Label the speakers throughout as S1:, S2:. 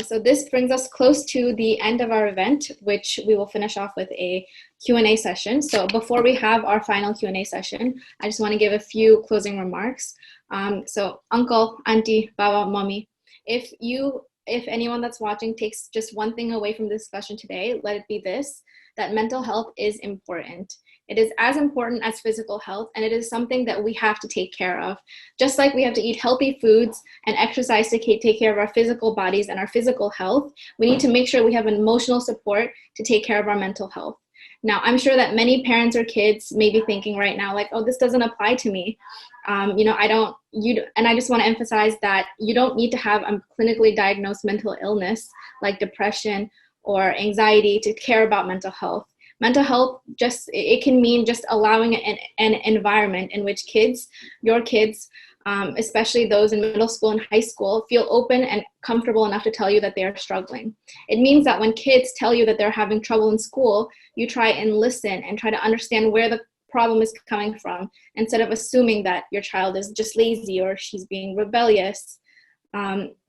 S1: So this brings us close to the end of our event, which we will finish off with a Q&A session. So before we have our final Q&A session, I just want to give a few closing remarks. So uncle, auntie, baba, mommy, if anyone that's watching takes just one thing away from the discussion today, let it be this, that mental health is important. It is as important as physical health, and it is something that we have to take care of. Just like we have to eat healthy foods and exercise to take care of our physical bodies and our physical health, we need to make sure we have emotional support to take care of our mental health. Now, I'm sure that many parents or kids may be thinking right now, like, oh, this doesn't apply to me. And I just want to emphasize that you don't need to have a clinically diagnosed mental illness like depression or anxiety to care about mental health. Mental health it can mean just allowing an environment in which your kids, especially those in middle school and high school, feel open and comfortable enough to tell you that they are struggling. It means that when kids tell you that they're having trouble in school, you try and listen and try to understand where the problem is coming from, instead of assuming that your child is just lazy or she's being rebellious.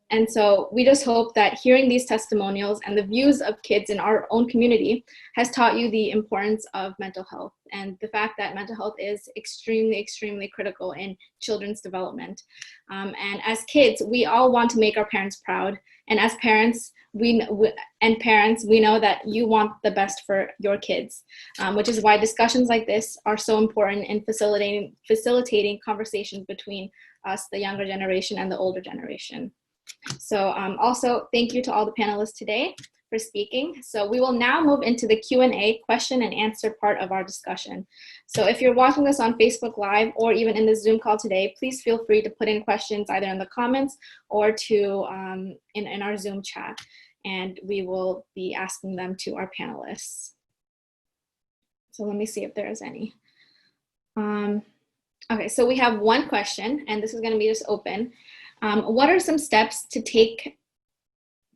S1: And so we just hope that hearing these testimonials and the views of kids in our own community has taught you the importance of mental health and the fact that mental health is extremely, extremely critical in children's development. And as kids, we all want to make our parents proud. And as parents, we know that you want the best for your kids, which is why discussions like this are so important in facilitating conversations between us, the younger generation, and the older generation. So also, thank you to all the panelists today for speaking. So we will now move into the Q&A, question and answer part of our discussion. So if you're watching this on Facebook Live or even in the Zoom call today, please feel free to put in questions either in the comments or in our Zoom chat, and we will be asking them to our panelists. So let me see if there's any. Okay, so we have one question, and this is going to be just open. What are some steps to take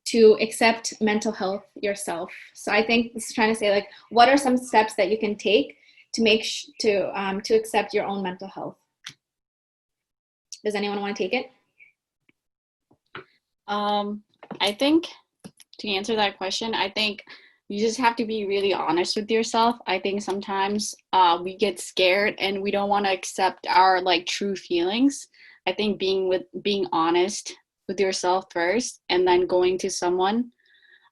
S1: to accept mental health yourself? So I think this is trying to say, like, what are some steps that you can take to accept your own mental health? Does anyone want to take it?
S2: I think to answer that question, I think you just have to be really honest with yourself. I think sometimes we get scared and we don't want to accept our true feelings. I think being honest with yourself first and then going to someone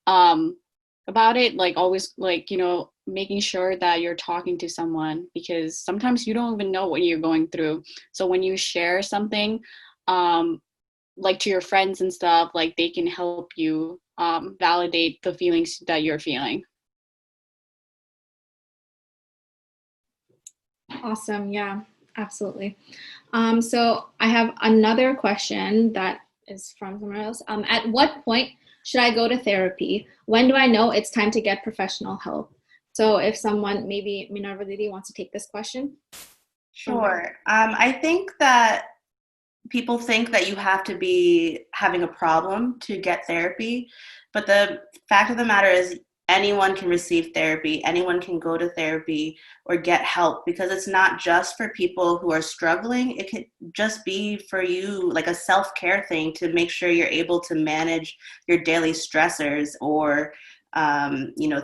S2: about it, always making sure that you're talking to someone, because sometimes you don't even know what you're going through. So when you share something to your friends and stuff, they can help you validate the feelings that you're feeling.
S1: Awesome. Yeah, absolutely. So I have another question that is from somewhere else. At what point should I go to therapy? When do I know it's time to get professional help? So if someone, maybe Minerva Didi, wants to take this question.
S3: Sure. I think that people think that you have to be having a problem to get therapy, but the fact of the matter is anyone can receive therapy, anyone can go to therapy or get help, because it's not just for people who are struggling. It could just be for you, like a self-care thing to make sure you're able to manage your daily stressors or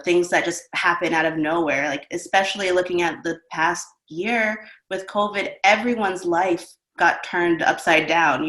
S3: things that just happen out of nowhere. Like, especially looking at the past year with COVID, everyone's life got turned upside down,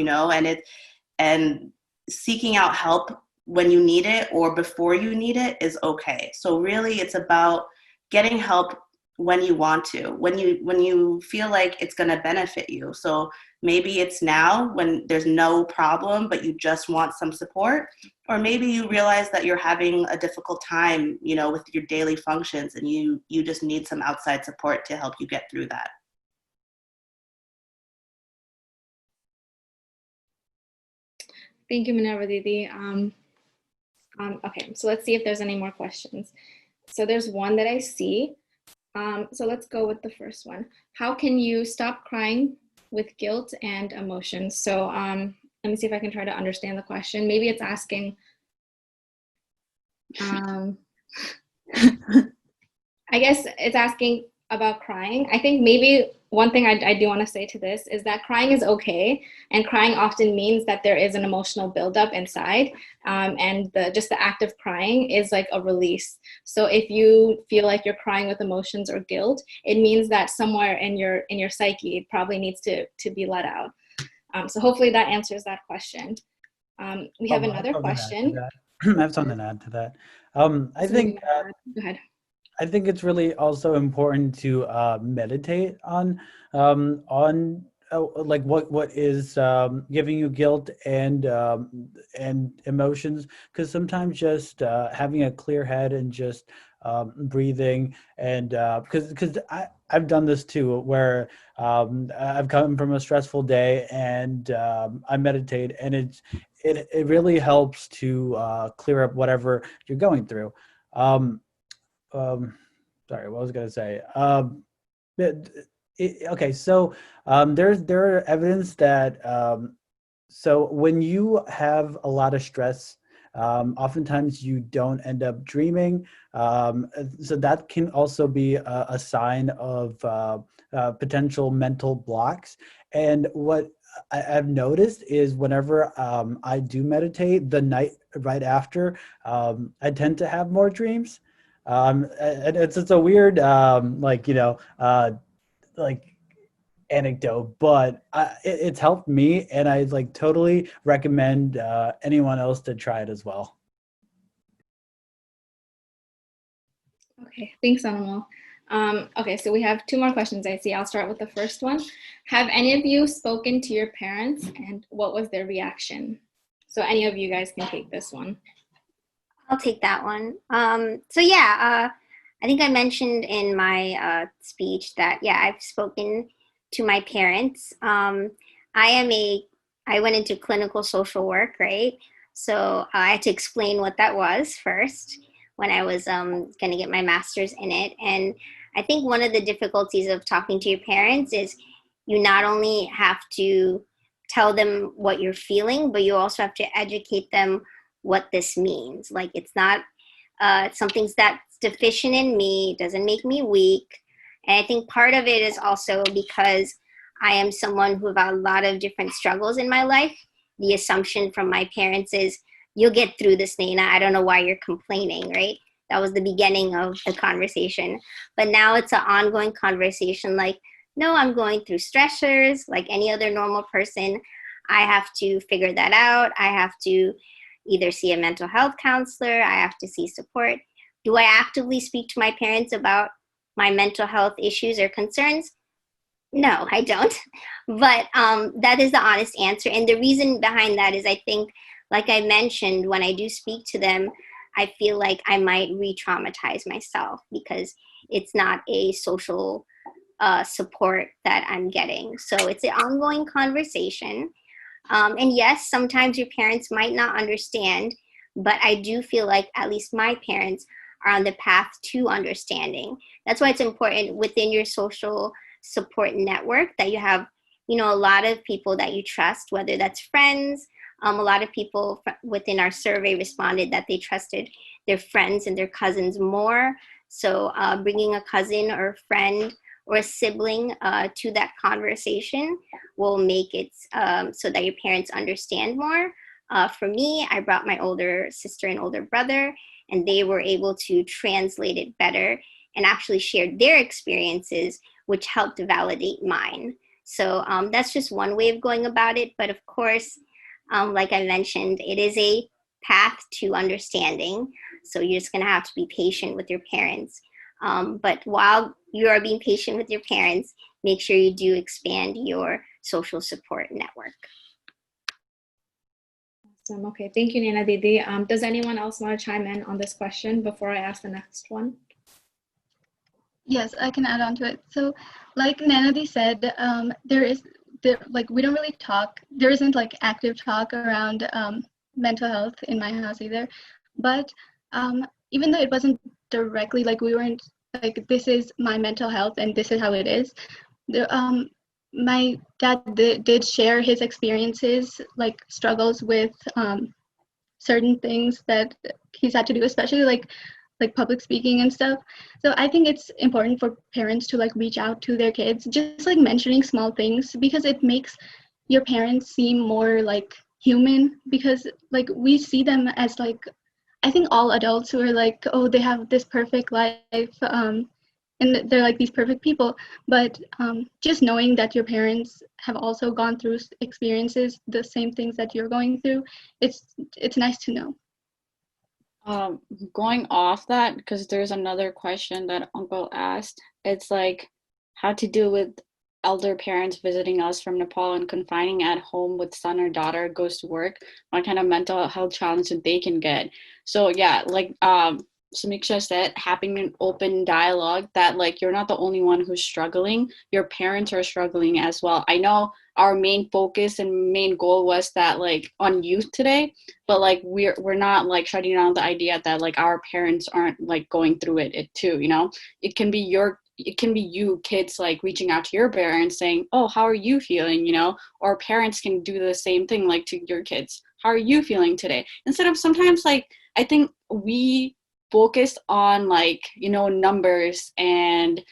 S3: and seeking out help when you need it or before you need it is okay. So really it's about getting help when you want to, when you feel like it's going to benefit you. So maybe it's now when there's no problem, but you just want some support, or maybe you realize that you're having a difficult time, with your daily functions, and you just need some outside support to help you get through that.
S1: Thank you, Minerva Didi. Okay, so let's see if there's any more questions. So there's one that I see. So let's go with the first one. How can you stop crying with guilt and emotions? So let me see if I can try to understand the question. Maybe it's asking, I guess it's asking about crying. I think maybe one thing I do want to say to this is that crying is okay, and crying often means that there is an emotional buildup inside, and just the act of crying is like a release. So if you feel like you're crying with emotions or guilt, it means that somewhere in your psyche it probably needs to be let out. So hopefully that answers that question. We have another question.
S4: I have something to add to that. I think
S1: Go ahead.
S4: I think it's really also important to meditate on like what is giving you guilt and emotions, because sometimes just having a clear head and just breathing, and because I've done this too, where I've come from a stressful day, and I meditate, and it really helps to clear up whatever you're going through. Um, Sorry, what was I going to say? Okay, so there are evidence that so when you have a lot of stress, oftentimes you don't end up dreaming. So that can also be a sign of potential mental blocks. And what I've noticed is whenever I do meditate, the night right after, I tend to have more dreams. And it's a weird like anecdote, but it's helped me, and I like totally recommend anyone else to try it as well.
S1: Okay, thanks, Animal. Okay, so we have two more questions I see. I'll start with the first one. Have any of you spoken to your parents, and what was their reaction? So any of you guys can take this one.
S5: I'll take that one. So yeah, I think I mentioned in my speech that, yeah, I've spoken to my parents. I went into clinical social work, right? So I had to explain what that was first when I was going to get my master's in it. And I think one of the difficulties of talking to your parents is you not only have to tell them what you're feeling, but you also have to educate them what this means. Like, it's not something that's deficient in me, doesn't make me weak. And I think part of it is also because I am someone who have a lot of different struggles in my life. The assumption from my parents is, you'll get through this, Naina. I don't know why you're complaining, right? That was the beginning of the conversation. But now it's an ongoing conversation like, no, I'm going through stressors like any other normal person. I have to figure that out. I have to either see a mental health counselor. I have to see support. Do I actively speak to my parents about my mental health issues or concerns? No, I don't. But that is the honest answer. And the reason behind that is, I think, like I mentioned, when I do speak to them, I feel like I might re-traumatize myself because it's not a social support that I'm getting. So it's an ongoing conversation. And yes, sometimes your parents might not understand, but I do feel like at least my parents are on the path to understanding. That's why it's important within your social support network that you have, a lot of people that you trust, whether that's friends. A lot of people within our survey responded that they trusted their friends and their cousins more. So bringing a cousin or a friend or a sibling to that conversation will make it so that your parents understand more. For me, I brought my older sister and older brother, and they were able to translate it better and actually shared their experiences, which helped validate mine. So that's just one way of going about it. But of course, like I mentioned, it is a path to understanding. So you're just gonna have to be patient with your parents. But while you are being patient with your parents, make sure you do expand your social support network.
S1: Awesome. Okay, thank you, Nina Didi. Does anyone else want to chime in on this question before I ask the next one?
S6: Yes, I can add on to it. So, like Nanadi said, we don't really talk. There isn't like active talk around mental health in my house either. But even though it wasn't directly like we weren't like, this is my mental health and this is how it is. My dad did share his experiences, like struggles with certain things that he's had to do, especially like like public speaking and stuff. So I think it's important for parents to like reach out to their kids, just like mentioning small things, because it makes your parents seem more like human, because like we see them as like, I think all adults who are like, oh, they have this perfect life, and they're like these perfect people. But just knowing that your parents have also gone through experiences, the same things that you're going through, it's nice to know.
S2: Um, Going off that, because there's another question that Uncle asked. It's like how to deal with elder parents visiting us from Nepal and confining at home with son or daughter goes to work. What kind of mental health challenges they can get. So yeah, like Samiksha said, having an open dialogue that like you're not the only one who's struggling. Your parents are struggling as well. I know our main focus and main goal was that like on youth today, but like we're not like shutting down the idea that like our parents aren't like going through it too, you know. It can be you kids like reaching out to your parents saying, oh, how are you feeling, you know, or parents can do the same thing like to your kids, how are you feeling today, instead of sometimes like I think we focused on like, you know, numbers and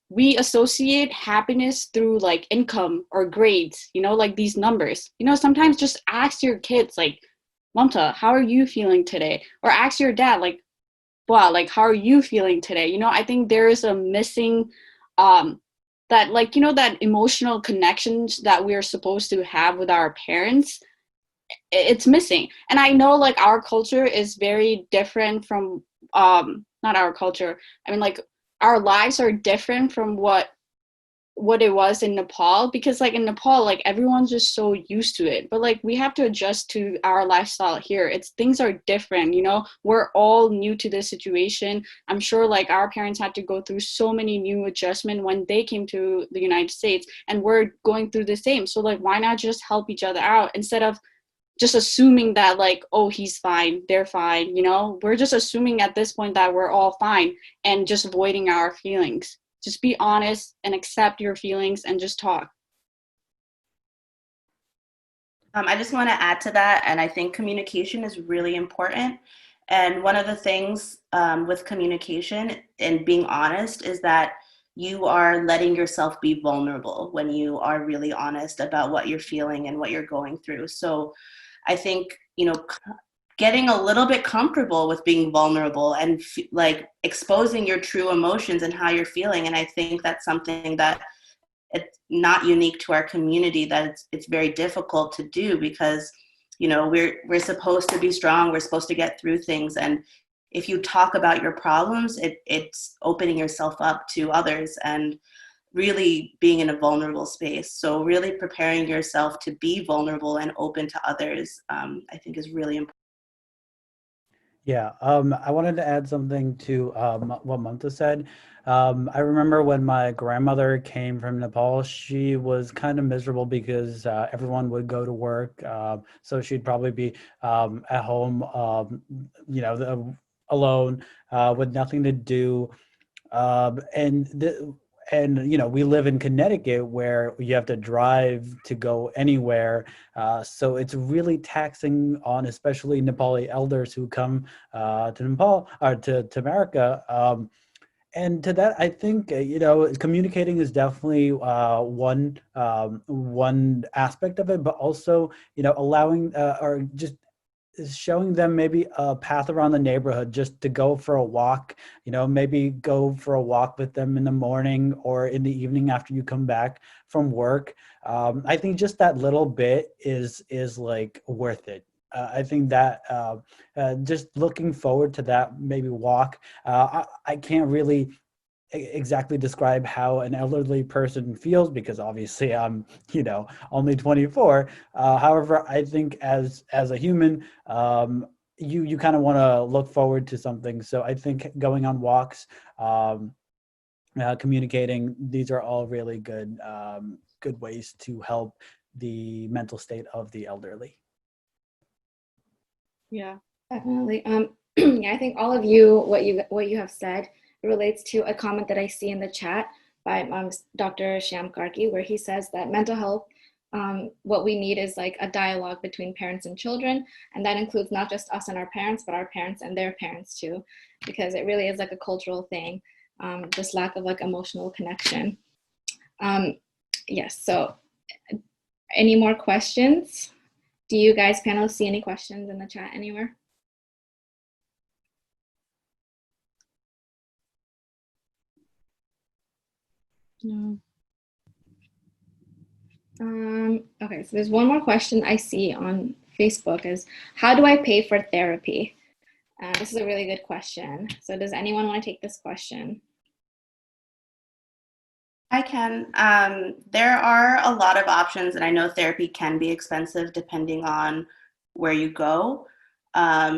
S2: we associate happiness through like income or grades, you know, like these numbers. You know, sometimes just ask your kids, like, Mamta, how are you feeling today? Or ask your dad, like, wow, like, how are you feeling today? You know, I think there is a missing, that, like, you know, that emotional connections that we're supposed to have with our parents, it's missing. And I know, like, our culture is very different from, not our culture, I mean, like, our lives are different from what it was in Nepal, because like in Nepal, like everyone's just so used to it, but like we have to adjust to our lifestyle here. It's things are different, you know, we're all new to this situation. I'm sure like our parents had to go through so many new adjustment when they came to the United States, and we're going through the same. So like why not just help each other out instead of just assuming that like, oh, he's fine, they're fine, you know. We're just assuming at this point that we're all fine and just avoiding our feelings. Just be honest and accept your feelings and just talk.
S3: I just want to add to that, and I think communication is really important. And one of the things with communication and being honest is that you are letting yourself be vulnerable when you are really honest about what you're feeling and what you're going through. So I think, you know, getting a little bit comfortable with being vulnerable and like exposing your true emotions and how you're feeling. And I think that's something that it's not unique to our community, that it's very difficult to do, because, you know, we're supposed to be strong, we're supposed to get through things. And if you talk about your problems, it's opening yourself up to others and really being in a vulnerable space. So really preparing yourself to be vulnerable and open to others, I think is really important.
S4: Yeah, I wanted to add something to what Mamta said. I remember when my grandmother came from Nepal, she was kind of miserable because everyone would go to work. So she'd probably be at home, you know, alone with nothing to do. And and you know, we live in Connecticut where you have to drive to go anywhere, so it's really taxing on especially Nepali elders who come to Nepal or to America. And to that, I think you know, communicating is definitely one aspect of it, but also, you know, allowing or just is showing them maybe a path around the neighborhood just to go for a walk, you know, maybe go for a walk with them in the morning or in the evening after you come back from work. I think just that little bit is like worth it. I think that just looking forward to that maybe walk. I can't really exactly describe how an elderly person feels because obviously I'm, you know, only 24. However, I think as a human, you kind of want to look forward to something. So I think going on walks, communicating, these are all really good ways to help the mental state of the elderly.
S2: Yeah.
S1: Definitely. Yeah, I think all of you, what you have said relates to a comment that I see in the chat by Dr. Shyam Karki, where he says that mental health what we need is like a dialogue between parents and children, and that includes not just us and our parents, but our parents and their parents too, because it really is like a cultural thing, this lack of like emotional connection. Yes, so any more questions? Do you guys panelists see any questions in the chat anywhere?
S2: No.
S1: Okay, so there's one more question I see on Facebook is, how do I pay for therapy? This is a really good question. So does anyone want to take this question?
S3: I can. There are a lot of options, and I know therapy can be expensive depending on where you go.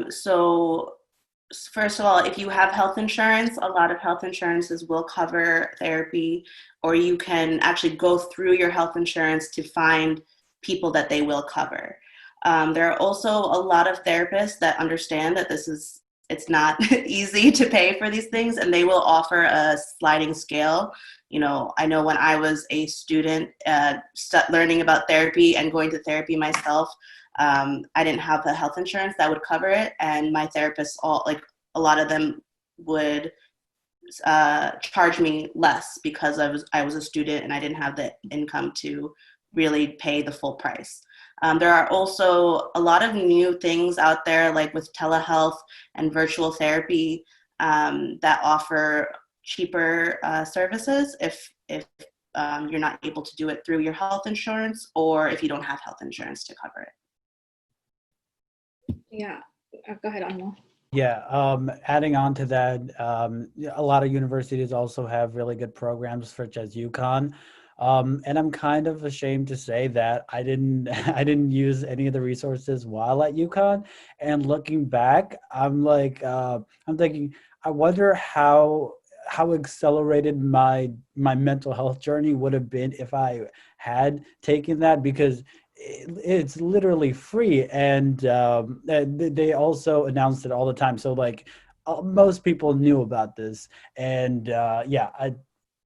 S3: So first of all, if you have health insurance, a lot of health insurances will cover therapy, or you can actually go through your health insurance to find people that they will cover. There are also a lot of therapists that understand that it's not easy to pay for these things, and they will offer a sliding scale. You know, I know when I was a student learning about therapy and going to therapy myself, I didn't have the health insurance that would cover it, and my therapists a lot of them would charge me less because I was a student and I didn't have the income to really pay the full price. There are also a lot of new things out there, like with telehealth and virtual therapy, that offer cheaper services if you're not able to do it through your health insurance, or if you don't have health insurance to cover it.
S1: Yeah, go ahead, Anmol.
S4: Yeah, adding on to that, a lot of universities also have really good programs such as UConn. And I'm kind of ashamed to say that I didn't I didn't use any of the resources while at UConn. And looking back, I'm like I'm thinking, I wonder how accelerated my mental health journey would have been if I had taken that, because it's literally free, and they also announced it all the time. So like most people knew about this, and yeah,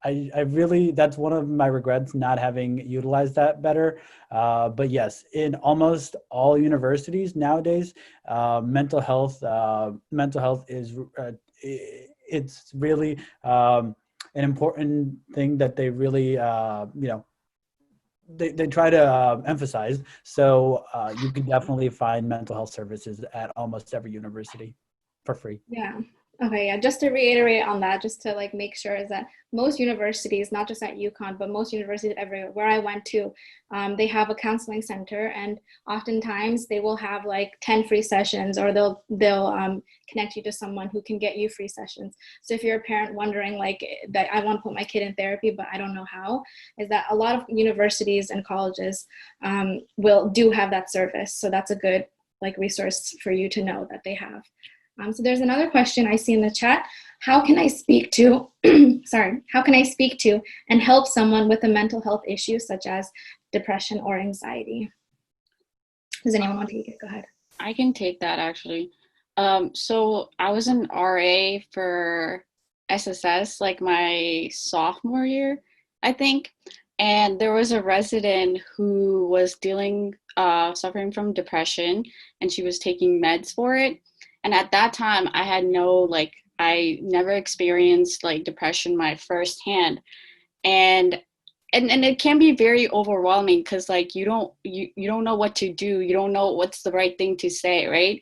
S4: I really, that's one of my regrets, not having utilized that better. But yes, in almost all universities nowadays, mental health is it's really an important thing that they really they try to emphasize. So you can definitely find mental health services at almost every university for free.
S1: Yeah. Okay, yeah, just to reiterate on that, just to like make sure, is that most universities, not just at UConn, but most universities everywhere where I went to, they have a counseling center, and oftentimes they will have like 10 free sessions, or they'll connect you to someone who can get you free sessions. So if you're a parent wondering like that, I want to put my kid in therapy, but I don't know how, is that a lot of universities and colleges do have that service. So that's a good like resource for you to know that they have. So there's another question I see in the chat. How can I speak to, how can I speak to and help someone with a mental health issue such as depression or anxiety? Does anyone want to take it? Go ahead.
S2: I can take that actually. So I was an RA for SSS like my sophomore year, I think. And there was a resident who was suffering from depression, and she was taking meds for it. And at that time, I never experienced like depression my firsthand. And it can be very overwhelming because like you don't know what to do. You don't know what's the right thing to say, right?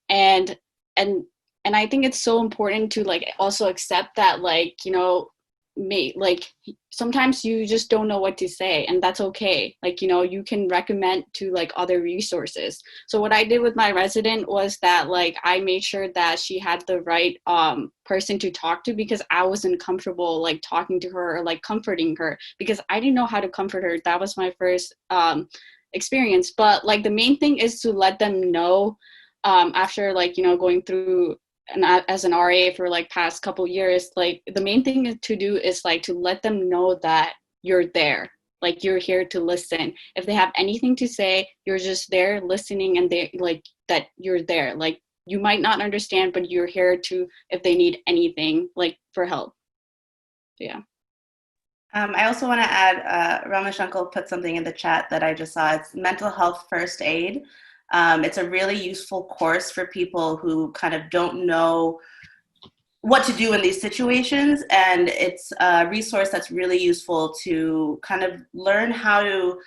S2: And and and I think it's so important to like also accept that like, sometimes you just don't know what to say, and that's okay. Like, you can recommend to like other resources. So what I did with my resident was that like I made sure that she had the right person to talk to, because I wasn't comfortable like talking to her or like comforting her, because I didn't know how to comfort her. That was my first experience. But like the main thing is to let them know, after like going through and as an RA for like past couple years, like the main thing to do is like to let them know that you're there, like you're here to listen. If they have anything to say, you're just there listening, and they like that you're there. Like you might not understand, but you're here to if they need anything like for help. So, yeah.
S3: I also want to add, Ramesh Uncle put something in the chat that I just saw. It's mental health first aid. It's a really useful course for people who kind of don't know what to do in these situations. And it's a resource that's really useful to kind of learn how to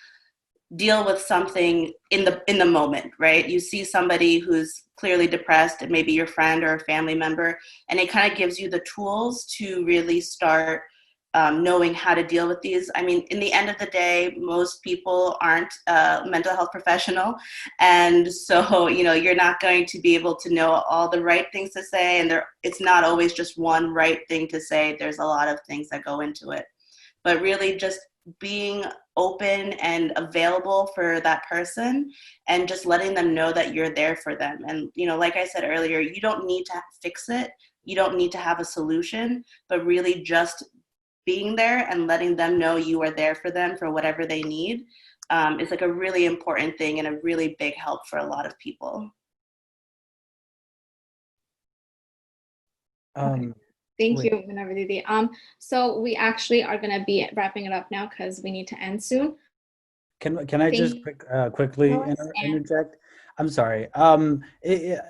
S3: deal with something in the moment, right? You see somebody who's clearly depressed, and maybe your friend or a family member, and it kind of gives you the tools to really start knowing how to deal with these. I mean, in the end of the day, most people aren't a mental health professional. And so, you're not going to be able to know all the right things to say. And it's not always just one right thing to say. There's a lot of things that go into it. But really just being open and available for that person and just letting them know that you're there for them. And, like I said earlier, you don't need to fix it. You don't need to have a solution, but really just being there and letting them know you are there for them for whatever they need is like a really important thing and a really big help for a lot of people.
S1: Thank you, Vinay Didi. So we actually are going to be wrapping it up now because we need to end soon.
S4: Can I just quickly interject? I'm sorry.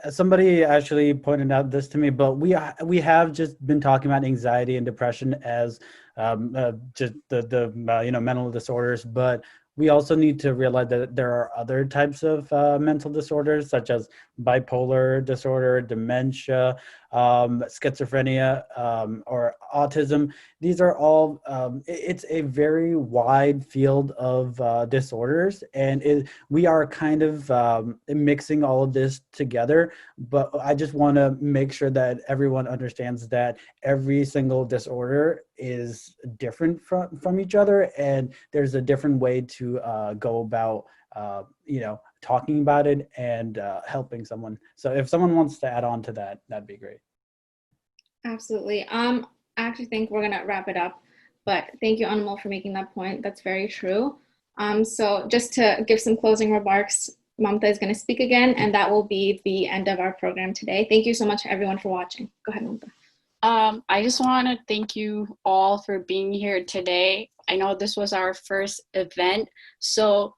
S4: Somebody actually pointed out this to me, but we have just been talking about anxiety and depression as just the mental disorders, but we also need to realize that there are other types of mental disorders, such as bipolar disorder, dementia, schizophrenia, or autism. These are all, it's a very wide field of disorders, and we are kind of mixing all of this together. But I just want to make sure that everyone understands that every single disorder is different from each other, and there's a different way to go about talking about it and helping someone. So if someone wants to add on to that, that'd be great.
S1: Absolutely. I actually think we're gonna wrap it up, but thank you, Anmol, for making that point. That's very true. So just to give some closing remarks, Mamta is going to speak again, and that will be the end of our program today. Thank you so much, everyone, for watching. Go ahead, Mamta.
S2: I just want to thank you all for being here today. I know this was our first event, so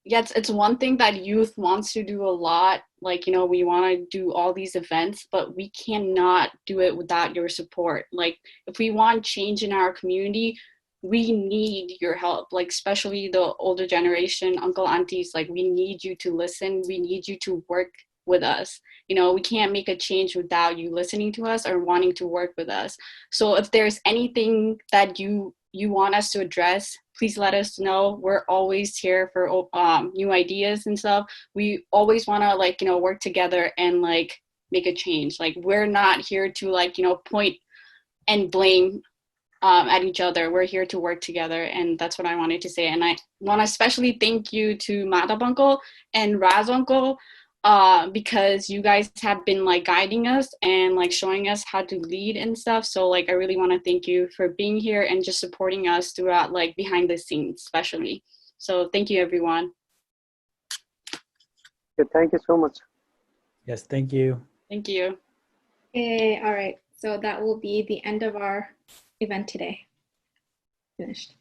S2: yes, it's one thing that youth wants to do a lot. Like, we want to do all these events, but we cannot do it without your support. Like, if we want change in our community, we need your help, like especially the older generation, uncle, aunties. Like, we need you to listen. We need you to work with us. We can't make a change without you listening to us or wanting to work with us. So if there's anything that you want us to address, please let us know. We're always here for new ideas and stuff. We always want to work together and make a change. Like, we're not here to point and blame at each other. We're here to work together, and that's what I wanted to say. And I want to especially thank you to Madhav Uncle and Raz Uncle, because you guys have been guiding us and showing us how to lead and stuff. So I really want to thank you for being here and just supporting us throughout behind the scenes especially. So thank you, everyone.
S7: Thank you so much.
S4: Yes, thank you.
S2: Thank you.
S1: All right, so that will be the end of our event today. Finished.